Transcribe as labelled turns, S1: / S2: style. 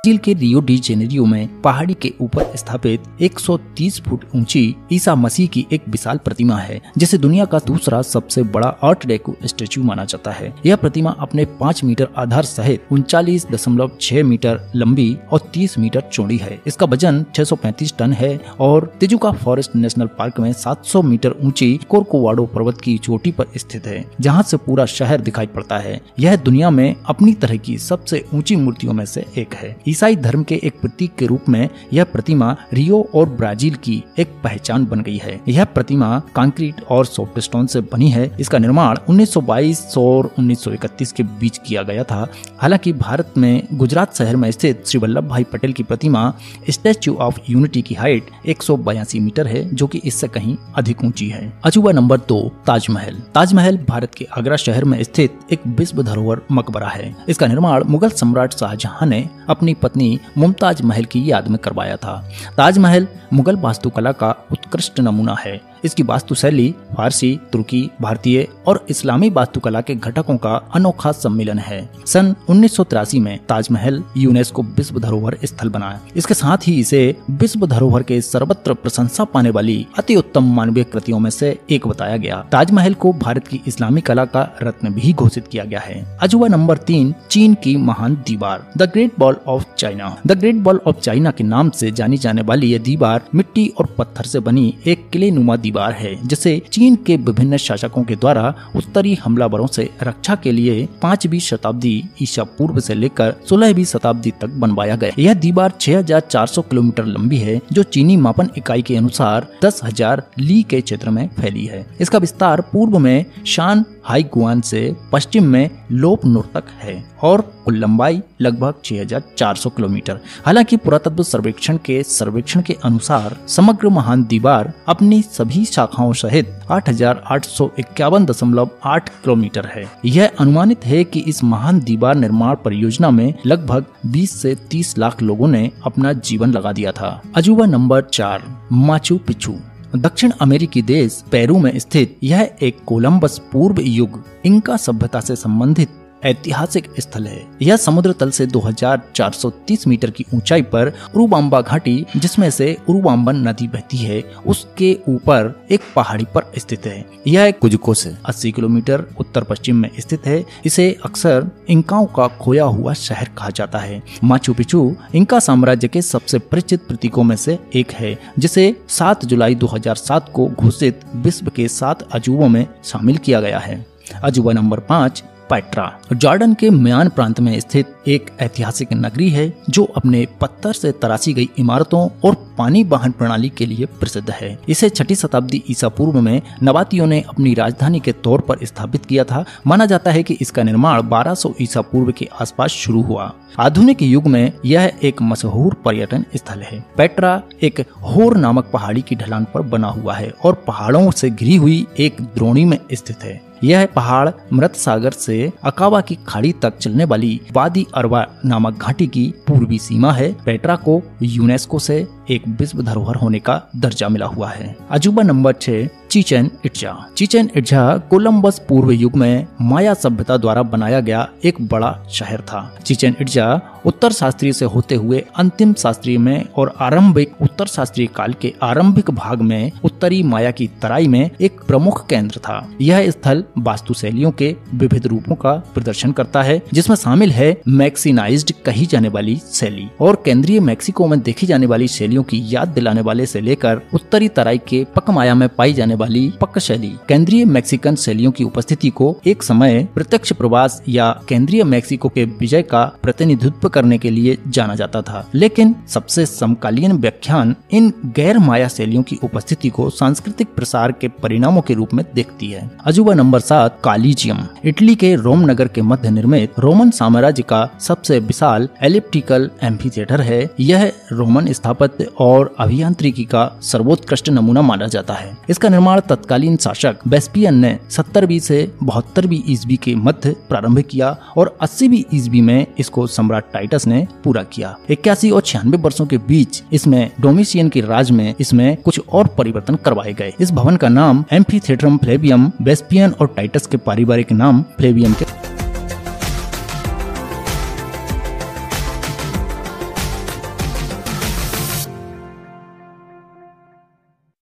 S1: Brazil के Rio de Janeiro में पहाड़ी के ऊपर स्थापित 130 फुट ऊंची ईसा मसीह की एक विशाल प्रतिमा है, जिसे दुनिया का दूसरा सबसे बड़ा आर्ट डेको स्टैचू माना जाता है। यह प्रतिमा अपने 5 मीटर आधार सहित 39.6 मीटर लंबी और 30 मीटर चौड़ी है। इसका वजन 635 टन है और तिजुका फॉरेस्ट नेशनल पार्क में 700 मीटर ऊंची कोरकोवाडो पर्वत की चोटी पर स्थित है, जहां से पूरा शहर दिखाई पड़ता है। यह दुनिया में अपनी तरह की सबसे ऊंची मूर्तियों में से एक है। ईसाई धर्म के एक प्रतीक के रूप में यह प्रतिमा रियो और ब्राजील की एक पहचान बन गई है। यह प्रतिमा कंक्रीट और सोपस्टोन से बनी है। इसका निर्माण 1922 और 1931 के बीच किया गया था। हालांकि भारत में गुजरात शहर में स्थित श्री वल्लभ भाई पटेल की प्रतिमा स्टैच्यू ऑफ यूनिटी की हाइट 182 मीटर है, जो कि इससे कहीं अधिक ऊंची है। अजूबा नंबर 2, ताजमहल। ताजमहल भारत के आगरा शहर में स्थित एक विश्व धरोहर मकबरा है। इसका निर्माण मुगल सम्राट शाहजहां ने अपनी पत्नी मुमताज महल की याद में करवाया था। ताजमहल मुगल वास्तुकला का उत्कृष्ट नमूना है। इसकी वास्तुशैली फारसी, तुर्की, भारतीय और इस्लामी वास्तुकला के घटकों का अनोखा सम्मिलन है। सन 1983 में ताजमहल यूनेस्को विश्व धरोहर स्थल बना। इसके साथ ही इसे विश्व धरोहर के सर्वत्र प्रशंसा पाने वाली अति उत्तम मानवीय कृतियों में से एक बताया गया। ताजमहल को भारत की इस्लामी कला का रत्न भी घोषित किया गया है। अजूबा नंबर 3, चीन की महान दीवार, the great wall of China. The great wall of China के नाम से जानी जाने वाली यह दीवार मिट्टी और पत्थर से बनी एक किलेनुमा दीवार है, जिसे चीन के विभिन्न शासकों के द्वारा उत्तरी हमलावरों से रक्षा के लिए 5वीं शताब्दी ईसा पूर्व से लेकर 16वीं शताब्दी तक बनवाया गया। यह दीवार 6400 किलोमीटर लंबी है, जो चीनी मापन इकाई के अनुसार 10,000 ली के क्षेत्र में फैली है। इसका विस्तार पूर्व में शान हाईगुआन से पश्चिम में लोप नूर तक है और कुल लंबाई लगभग 6400 किलोमीटर। हालांकि पुरातत्व सर्वेक्षण के अनुसार समग्र महान दीवार अपनी सभी शाखाओं सहित 8851.8 किलोमीटर है। यह अनुमानित है कि इस महान दीवार निर्माण परियोजना में लगभग 20 से 30 लाख लोगों ने अपना जीवन लगा दिया था। अजूबा नंबर 4, माचू पिच्चू। दक्षिण अमेरिकी देश पेरू में स्थित यह एक कोलंबस पूर्व युग इंका सभ्यता से संबंधित ऐतिहासिक स्थल है। यह समुद्र तल से 2430 मीटर की ऊंचाई पर उरुबाम्बा घाटी, जिसमें से उरुबाम्बन नदी बहती है, उसके ऊपर एक पहाड़ी पर स्थित है। यह कुजुको से 80 किलोमीटर उत्तर पश्चिम में स्थित है। इसे अक्सर इंकाओं का खोया हुआ शहर कहा जाता है। माचू पिच्चू इंका साम्राज्य के सबसे परिचित प्रतीकों में से एक है, जिसे 7 जुलाई 2007 को घोषित विश्व के 7 अजूबों में शामिल किया गया है। अजूबा नंबर 5, पेट्रा। जॉर्डन के म्यान प्रांत में स्थित एक ऐतिहासिक नगरी है, जो अपने पत्थर से तराशी गई इमारतों और पानी वाहन प्रणाली के लिए प्रसिद्ध है। इसे 6ठी शताब्दी ईसा पूर्व में नबातियों ने अपनी राजधानी के तौर पर स्थापित किया था। माना जाता है कि इसका निर्माण 1200 ईसा पूर्व के आसपास शुरू हुआ। आधुनिक युग में यह एक मशहूर पर्यटन स्थल है। पेट्रा एक होर नामक पहाड़ी की ढलान पर बना हुआ है और पहाड़ों से घिरी हुई एक द्रोणी में स्थित है। यह पहाड़ मृत सागर से अकाबा की खाड़ी तक चलने वाली वादी अरवा नामक घाटी की पूर्वी सीमा है। पेट्रा को यूनेस्को से एक विश्व धरोहर होने का दर्जा मिला हुआ है। अजूबा number 6, Chichen Itza. Chichen Itza Columbus पूर्व युग में माया सभ्यता द्वारा बनाया गया एक बड़ा शहर था। चिचेन इट्जा उत्तर शास्त्रीय से होते हुए अंतिम शास्त्रीय में और आरंभिक उत्तर शास्त्रीय काल के आरंभिक भाग में उत्तरी माया की तराई में एक प्रमुख केंद्र था। यह स्थल वास्तुशैलियों के विविध रूपों का प्रदर्शन करता है, जिसमें शामिल है मैक्सिनाइज्ड कही जाने वाली शैली और केंद्रीय मैक्सिको में देखी जाने वाली शैलियों की याद दिलाने वाले से लेकर उत्तरी तराई के पकमाया में पाई जाने वाली पक शैली। केंद्रीय मैक्सिकन शैलियों की उपस्थिति को एक समय प्रत्यक्ष प्रवास या केंद्रीय मैक्सिको के विजय का प्रतिनिधित्व करने के लिए जाना जाता था, लेकिन सबसे समकालीन व्याख्यान इन गैर माया शैलियों की उपस्थिति को सांस्कृतिक प्रसार के परिणामों के रूप में देखती है। अजूबा नंबर 7, कॉलिजियम। इटली के रोम नगर के मध्य निर्मित रोमन साम्राज्य का सबसे विशाल एलिप्टिकल एम्फीथिएटर है। यह रोमन स्थापत्य और अभियांत्रिकी का सर्वोत्कृष्ट नमूना माना जाता है। इसका निर्माण तत्कालीन शासक वेस्पियन ने 70वीं से 72वीं ईस्वी के मध्य प्रारंभ किया और 80वीं ईस्वी में इसको सम्राट टाइटस ने पूरा किया। 81 और 96 वर्षों के बीच इसमें डोमिशियन के राज में इसमें कुछ और परिवर्तन करवाए गए। इस भवन का नाम एम्फीथिएट्रम फ्लेवियम वेस्पियन और टाइटस के पारिवारिक नाम फ्लेवियम के